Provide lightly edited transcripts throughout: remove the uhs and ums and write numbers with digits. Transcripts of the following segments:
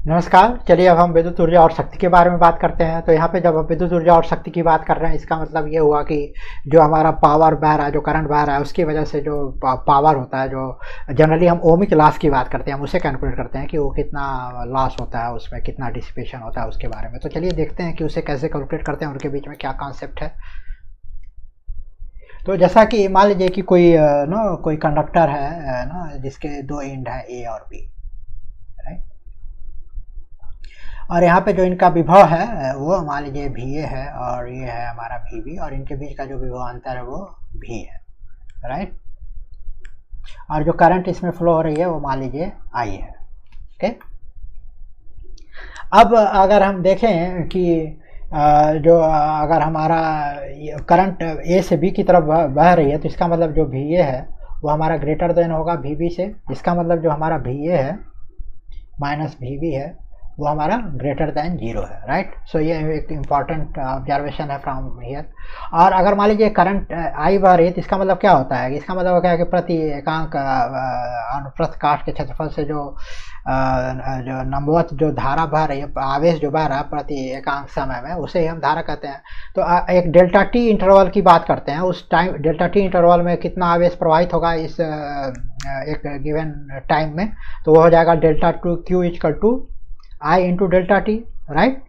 नमस्कार। चलिए अब हम विद्युत ऊर्जा और शक्ति के बारे में बात करते हैं। तो यहाँ पे जब हम विद्युत ऊर्जा और शक्ति की बात कर रहे हैं, इसका मतलब ये हुआ कि जो हमारा पावर बह रहा है, जो करंट बह रहा है, उसकी वजह से जो पावर होता है, जो जनरली हम ओमिक लॉस की बात करते हैं, हम उसे कैलकुलेट करते हैं कि वो कितना लॉस होता है, उसमें कितना डिसिपेशन होता है, उसके बारे में। तो चलिए देखते हैं कि उसे कैसे कैलकुलेट करते हैं, उनके बीच में क्या कॉन्सेप्ट है। तो जैसा कि मान लीजिए कि कोई कंडक्टर है ना, जिसके दो एंड है ए और बी, राइट। और यहाँ पे जो इनका विभव है वो मान लीजिए वी ए है और ये है हमारा वी बी, और इनके बीच का जो विभव अंतर है वो वी है, राइट। और जो करंट इसमें फ्लो हो रही है वो मान लीजिए आई है, ओके। अब अगर हम देखें कि जो अगर हमारा करंट ए से बी की तरफ बह रही है, तो इसका मतलब जो वी ए है वो हमारा ग्रेटर देन होगा वी बी से। इसका मतलब जो हमारा वी ए है माइनस वी बी है वो हमारा ग्रेटर दैन जीरो है, राइट। सो ये एक इम्पॉर्टेंट ऑब्जर्वेशन है फ्रॉम हियर। और अगर मान लीजिए करंट आई बह रही है, तो इसका मतलब क्या होता है? इसका मतलब क्या है कि प्रति एकांक अनुप्रस्थ काट के क्षेत्रफल से जो लंबवत जो धारा बह रही है, आवेश जो बह रहा है प्रति एकांक समय में, उसे ही हम धारा कहते हैं। तो एक डेल्टा टी इंटरवल की बात करते हैं। उस टाइम डेल्टा टी इंटरवल में कितना आवेश प्रवाहित होगा इस एक गिवन टाइम में, तो वो हो जाएगा delta two Q equal to I into delta T, right.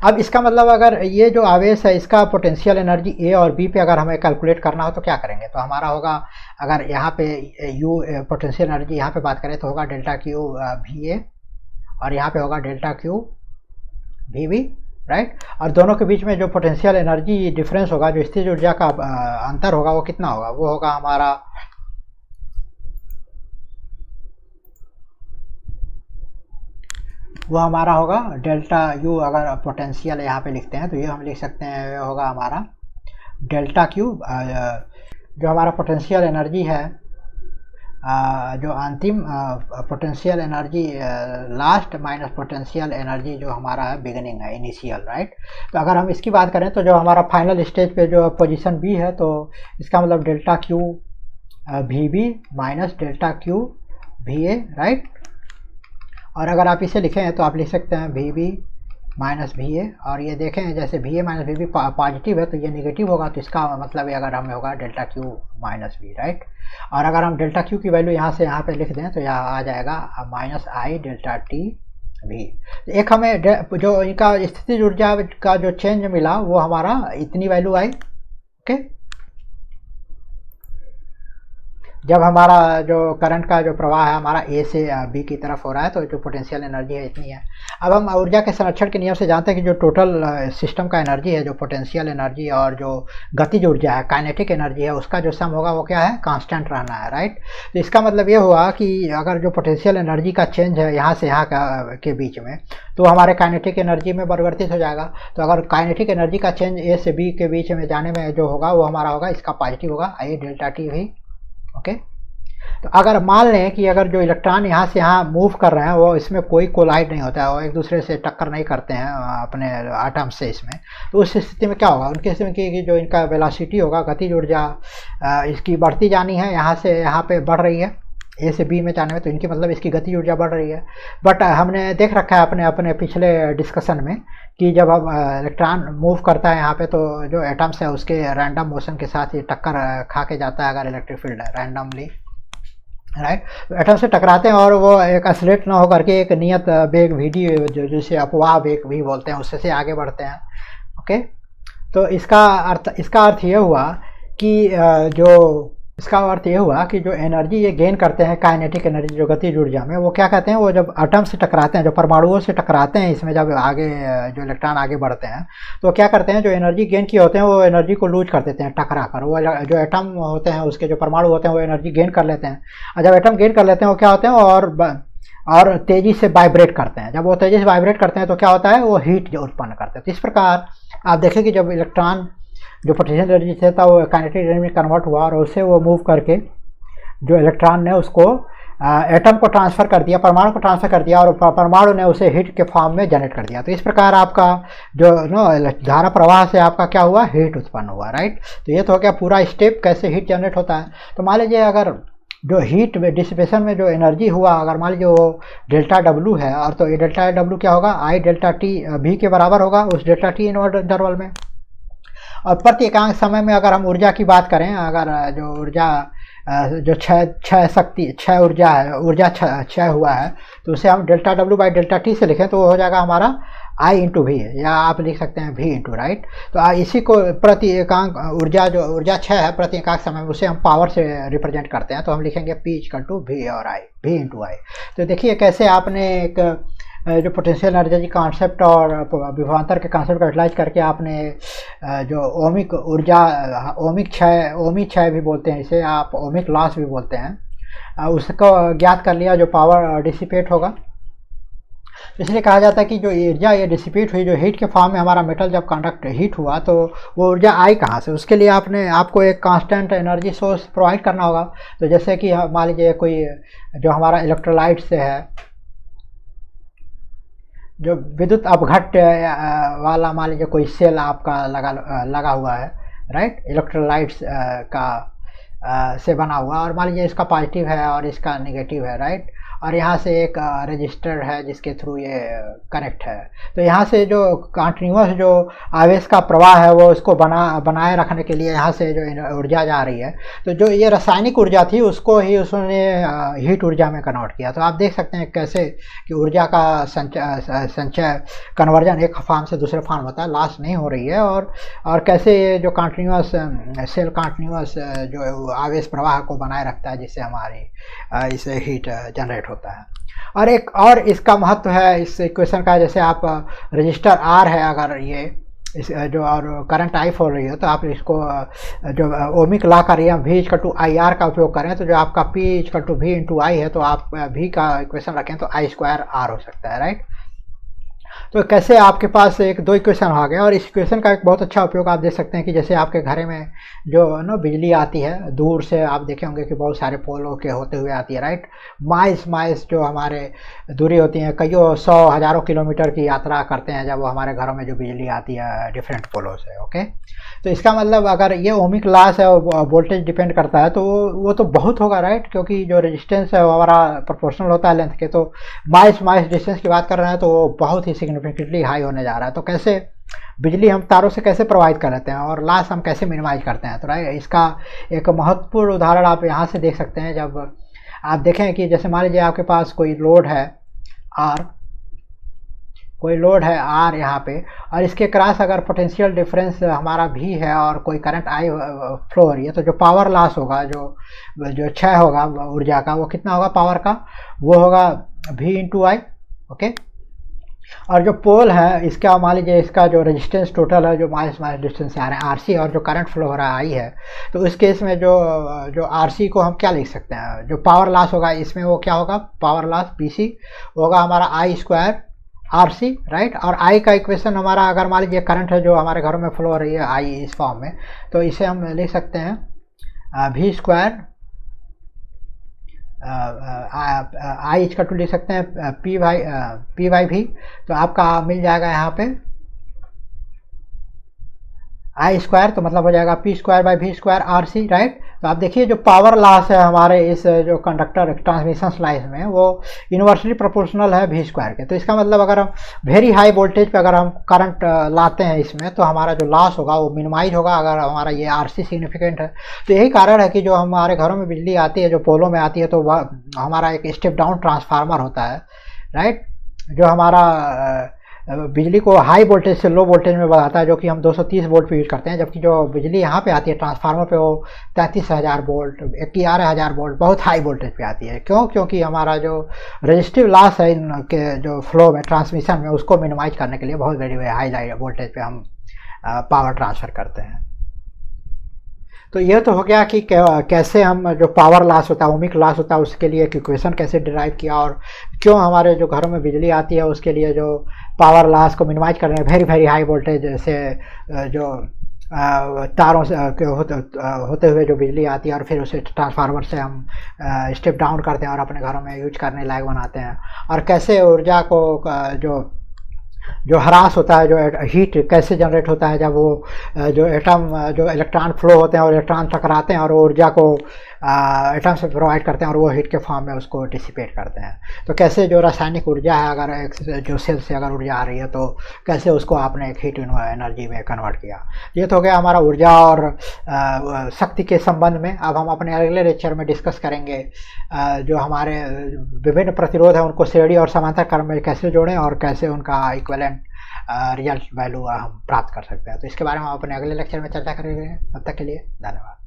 अब इसका मतलब अगर ये जो आवेश है इसका पोटेंशियल एनर्जी ए और बी पे अगर हमें कैलकुलेट करना हो तो क्या करेंगे? तो हमारा होगा, अगर यहाँ पे यू पोटेंशियल एनर्जी यहाँ पे बात करें तो होगा डेल्टा क्यू वी ए, और यहाँ पे होगा delta Q V B, right. और दोनों के बीच में जो पोटेंशियल एनर्जी डिफरेंस होगा, जो स्थितिज ऊर्जा का अंतर होगा, वो कितना होगा? वो होगा हमारा होगा डेल्टा यू। अगर पोटेंशियल यहाँ पे लिखते हैं तो ये हम लिख सकते हैं होगा हमारा डेल्टा क्यू, जो हमारा पोटेंशियल एनर्जी है, जो अंतिम potential energy last minus potential energy जो हमारा है बिगिनिंग है, इनिशियल, राइट। तो अगर हम इसकी बात करें तो जो हमारा फाइनल स्टेज पे जो पोजीशन बी है, तो इसका मतलब delta Q V B minus delta Q V A, right. और अगर आप इसे लिखें तो आप लिख सकते हैं V B minus V A, और ये देखें जैसे V A minus V B positive है तो ये नेगेटिव होगा, तो इसका मतलब है अगर हमें होगा delta Q minus V, right. और अगर हम डेल्टा क्यू की वैल्यू यहाँ से यहाँ पे लिख दें तो यहाँ आ जाएगा माइनस आई डेल्टा टी वी। एक हमें जो इनका स्थितिज ऊर्जा का जो चेंज मिला वो हमारा इतनी वैल्यू आई, ओके। जब हमारा जो करंट का जो प्रवाह है हमारा ए से बी की तरफ हो रहा है, तो जो पोटेंशियल एनर्जी है इतनी है। अब हम ऊर्जा के संरक्षण के नियम से जानते हैं कि जो टोटल सिस्टम का एनर्जी है, जो पोटेंशियल एनर्जी और जो गतिज ऊर्जा है, काइनेटिक एनर्जी है, उसका जो सम होगा वो क्या है? कांस्टेंट रहना है, राइट। तो इसका मतलब ये हुआ कि अगर जो पोटेंशियल एनर्जी का चेंज है यहाँ से यहाँ के बीच में, तो हमारे काइनेटिक एनर्जी में परिवर्तित हो जाएगा। तो अगर काइनेटिक एनर्जी का चेंज ए से बी के बीच में जाने में जो होगा वो हमारा होगा, इसका पॉजिटिव होगा, आई डेल्टा टी भी, ओके। तो अगर मान लें कि अगर जो इलेक्ट्रॉन यहाँ से यहाँ मूव कर रहे हैं वो इसमें कोई कोलाइड नहीं होता है, वो एक दूसरे से टक्कर नहीं करते हैं अपने एटम से इसमें, तो उस स्थिति में क्या होगा? उनकी स्थिति में कि जो इनका वेलोसिटी होगा, गतिज ऊर्जा इसकी बढ़ती जानी है, यहाँ से यहाँ पे बढ़ रही है ए से बी में जाने में, तो इनकी मतलब इसकी गतिज ऊर्जा बढ़ रही है। बट हमने देख रखा है अपने अपने पिछले डिस्कशन में कि जब अब इलेक्ट्रॉन मूव करता है यहाँ पे, तो जो एटम्स है उसके रैंडम मोशन के साथ ये टक्कर खा के जाता है अगर इलेक्ट्रिक फील्ड है रैंडमली, राइट। तो एटम से टकराते हैं और वो एक असलेट ना होकर के एक नियत वेग वी जो जिसे अपवाह वेग भी बोलते हैं, उससे आगे बढ़ते हैं, ओके। तो इसका अर्थ ये हुआ कि जो एनर्जी ये गेन करते हैं, काइनेटिक एनर्जी जो गतिज ऊर्जा में, वो क्या कहते हैं? वो जब एटम से टकराते हैं, जो परमाणुओं से टकराते हैं, इसमें जब आगे जो इलेक्ट्रॉन आगे बढ़ते हैं, तो क्या करते हैं? जो एनर्जी गेन किए होते हैं वो एनर्जी को लूज कर देते हैं टकरा कर। वो जो एटम होते हैं उसके जो परमाणु होते हैं वो एनर्जी गेन कर लेते हैं, और जब एटम गेन कर लेते हैं वो क्या होते हैं? और तेज़ी से वाइब्रेट करते हैं। जब वो तेज़ी से वाइब्रेट करते हैं तो क्या होता है? वो हीट जो उत्पन्न करते हैं। तो इस प्रकार आप देखें कि जब इलेक्ट्रॉन जो पोटेंशियल एनर्जी से था वो काइनेटिक एनर्जी में कन्वर्ट हुआ, और उससे वो मूव करके जो इलेक्ट्रॉन ने उसको एटम को ट्रांसफ़र कर दिया, परमाणु को ट्रांसफ़र कर दिया, और परमाणु ने उसे हीट के फॉर्म में जनरेट कर दिया। तो इस प्रकार आपका जो धारा प्रवाह से आपका क्या हुआ? हीट उत्पन्न हुआ, राइट। तो ये तो हो गया पूरा स्टेप कैसे हीट जनरेट होता है। तो मान लीजिए अगर जो हीट में डिसिपेशन में जो एनर्जी हुआ, अगर मान लीजिए वो डेल्टा डब्लू है, और तो ये डेल्टा डब्लू क्या होगा, आई डेल्टा टी भी के बराबर होगा उस डेल्टा टी इंटरवल में। और प्रति एकांक समय में अगर हम ऊर्जा की बात करें, अगर जो ऊर्जा जो क्षय ऊर्जा है, ऊर्जा क्षय हुआ है, तो उसे हम delta W by delta T से लिखें तो वो हो जाएगा हमारा आई इंटू वी, या आप लिख सकते हैं वी इंटू, राइट। तो इसी को प्रति एकांक ऊर्जा, जो ऊर्जा क्षय है प्रति एकांक समय में, उसे हम पावर से रिप्रेजेंट करते हैं, तो हम लिखेंगे पी इक्वल टू वी और आई, वी इंटू आई। तो देखिए कैसे आपने एक जो पोटेंशियल एनर्जी कॉन्सेप्ट और विभवांतर के कॉन्सेप्ट को यूटिलाइज करके आपने जो ओमिक ऊर्जा, ओमिक क्षय भी बोलते हैं इसे, आप ओमिक लॉस भी बोलते हैं, उसको ज्ञात कर लिया, जो पावर डिसिपेट होगा। इसलिए कहा जाता है कि जो ऊर्जा ये डिसिपेट हुई, जो हीट के फॉर्म में हमारा मेटल जब कंडक्ट हीट हुआ, तो वो ऊर्जा आई कहाँ से, उसके लिए आपको एक कांस्टेंट एनर्जी सोर्स प्रोवाइड करना होगा। तो जैसे कि मान लीजिए कोई जो हमारा इलेक्ट्रोलाइट से है, जो विद्युत अपघट्ट वाला मान लीजिए कोई सेल आपका लगा हुआ है, राइट, इलेक्ट्रोलाइट्स का से बना हुआ, और मान लीजिए इसका पॉजिटिव है और इसका नेगेटिव है, राइट, और यहाँ से एक रजिस्टर है जिसके थ्रू ये कनेक्ट है। तो यहाँ से जो कंटिन्यूअस जो आवेश का प्रवाह है वो उसको बनाए रखने के लिए यहाँ से जो ऊर्जा जा रही है, तो जो ये रासायनिक ऊर्जा थी उसको ही उसने हीट ऊर्जा में कन्वर्ट किया। तो आप देख सकते हैं कैसे कि ऊर्जा का संचय कन्वर्जन एक फॉर्म से दूसरे फॉर्म होता है, लॉस नहीं हो रही है, और कैसे ये जो कंटिन्यूअस सेल कंटिन्यूअस जो आवेश प्रवाह को बनाए रखता है, जिससे हमारी इससे हीट जनरेट होता है। और एक और इसका महत्व है इस इक्वेशन का, जैसे आप रजिस्टर आर है, अगर ये इस जो और करंट आई फॉल रही है, तो आप इसको जो ओमिक लॉ का नियम V equal to I R का उपयोग करें, तो जो आपका P equal to V into I है, तो आप वी का इक्वेशन रखें तो आई स्क्वायर आर हो सकता है, राइट। तो कैसे आपके पास एक दो इक्वेशन आ गए, और इस इक्वेशन का एक बहुत अच्छा उपयोग आप देख सकते हैं कि जैसे आपके घर में जो ना बिजली आती है, दूर से आप देखे होंगे कि बहुत सारे पोलों के होते हुए आती है, राइट, माइल्स जो हमारे दूरी होती है, कईयों सौ हजारों किलोमीटर की यात्रा करते हैं जब वो हमारे घरों में जो बिजली आती है डिफरेंट पोलों से, ओके। तो इसका मतलब अगर ये ओमिक लॉस है, वोल्टेज डिपेंड करता है, तो वो तो बहुत होगा, राइट, क्योंकि जो रेजिस्टेंस है वो हमारा प्रोपोर्शनल होता है लेंथ के। तो माइल्स डिस्टेंस की बात कर रहे हैं तो वो बहुत ही सिग्निफिकेंटली हाई होने जा रहा है। तो कैसे बिजली हम तारों से कैसे प्रोवाइड कर लेते हैं और लॉस हम कैसे मिनिमाइज करते हैं, तो राइट, इसका एक महत्वपूर्ण उदाहरण आप यहाँ से देख सकते हैं। जब आप देखें कि जैसे मान लीजिए आपके पास कोई लोड है आर, यहाँ पे, और इसके क्रॉस अगर पोटेंशियल डिफरेंस हमारा भी है और कोई करंट आई फ्लो हो रही है, तो जो पावर लॉस होगा, जो क्षय होगा ऊर्जा का, वो कितना होगा पावर का, वो होगा वी इंटू आई, ओके। और जो पोल है इसका मान लीजिए इसका जो रेजिस्टेंस टोटल है, जो माइल्स डिस्टेंस से आ रहा है आरसी, और जो करंट फ्लो हो रहा है आई है, तो इस केस में जो आरसी को हम क्या लिख सकते हैं, जो पावर लॉस होगा इसमें वो क्या होगा, पावर लॉस पीसी होगा हमारा आई स्क्वायर आरसी, राइट। और आई का इक्वेशन हमारा, अगर मान लीजिए करंट है जो हमारे घरों में फ्लो हो रही है आई इस फॉर्म में, तो इसे हम लिख सकते हैं V square I equal to लिख सकते हैं पी बाई वी। तो आपका मिल जाएगा यहाँ पे आई स्क्वायर, तो मतलब हो जाएगा P square by V square R C, right. तो आप देखिए जो पावर लॉस है हमारे इस जो कंडक्टर ट्रांसमिशन लाइन में, वो इन्वर्सली प्रोपोर्शनल है वी स्क्वायर के। तो इसका मतलब अगर हम वेरी हाई वोल्टेज पे अगर हम करंट लाते हैं इसमें, तो हमारा जो लॉस होगा वो मिनिमाइज होगा, अगर हमारा ये आर सी सिग्निफिकेंट है। तो यही कारण है कि जो हमारे घरों में बिजली आती है, जो पोलों में आती है, तो वह हमारा एक स्टेप डाउन ट्रांसफार्मर होता है, राइट, जो हमारा बिजली को हाई वोल्टेज से लो वोल्टेज में बढ़ाता है, जो कि हम 230 वोल्ट पे यूज करते हैं, जबकि जो बिजली यहाँ पे आती है ट्रांसफार्मर पे वो 33,000 वोल्ट 11,000 वोल्ट बहुत हाई वोल्टेज पे आती है। क्यों? क्योंकि हमारा जो रजिस्टिव लॉस है इनके जो फ्लो में ट्रांसमिशन में, उसको मिनिमाइज करने के लिए बहुत वेरी हाई वोल्टेज पे हम पावर ट्रांसफ़र करते हैं। तो यह तो हो गया कि कैसे हम जो पावर लॉस होता है, ओमिक लॉस होता है, उसके लिए एक इक्वेशन कैसे डिराइव किया, और क्यों हमारे जो घरों में बिजली आती है उसके लिए जो पावर लॉस को मिनिमाइज करने वेरी वेरी हाई वोल्टेज से जो तारों से होते हुए जो बिजली आती है, और फिर उसे ट्रांसफार्मर से हम स्टेप डाउन करते हैं और अपने घरों में यूज करने लायक बनाते हैं, और कैसे ऊर्जा को जो ह्रास होता है, जो हीट कैसे जनरेट होता है जब वो जो एटम जो इलेक्ट्रॉन फ्लो होते हैं और इलेक्ट्रॉन टकराते हैं और ऊर्जा को एटम्स प्रोवाइड करते हैं और वो हीट के फॉर्म में उसको डिसिपेट करते हैं। तो कैसे जो रासायनिक ऊर्जा है, अगर एक जो सेल से अगर ऊर्जा आ रही है तो कैसे उसको आपने एक हीट एनर्जी में कन्वर्ट किया। ये तो हो गया हमारा ऊर्जा और शक्ति के संबंध में। अब हम अपने अगले लेक्चर में डिस्कस करेंगे जो हमारे विभिन्न प्रतिरोध है उनको श्रेणी और समांतर क्रम में कैसे जोड़ें और कैसे उनका इक्विवेलेंट रिजल्ट वैल्यू हम प्राप्त कर सकते हैं। तो इसके बारे में हम अपने अगले लेक्चर में चर्चा करेंगे। तब तक के लिए धन्यवाद।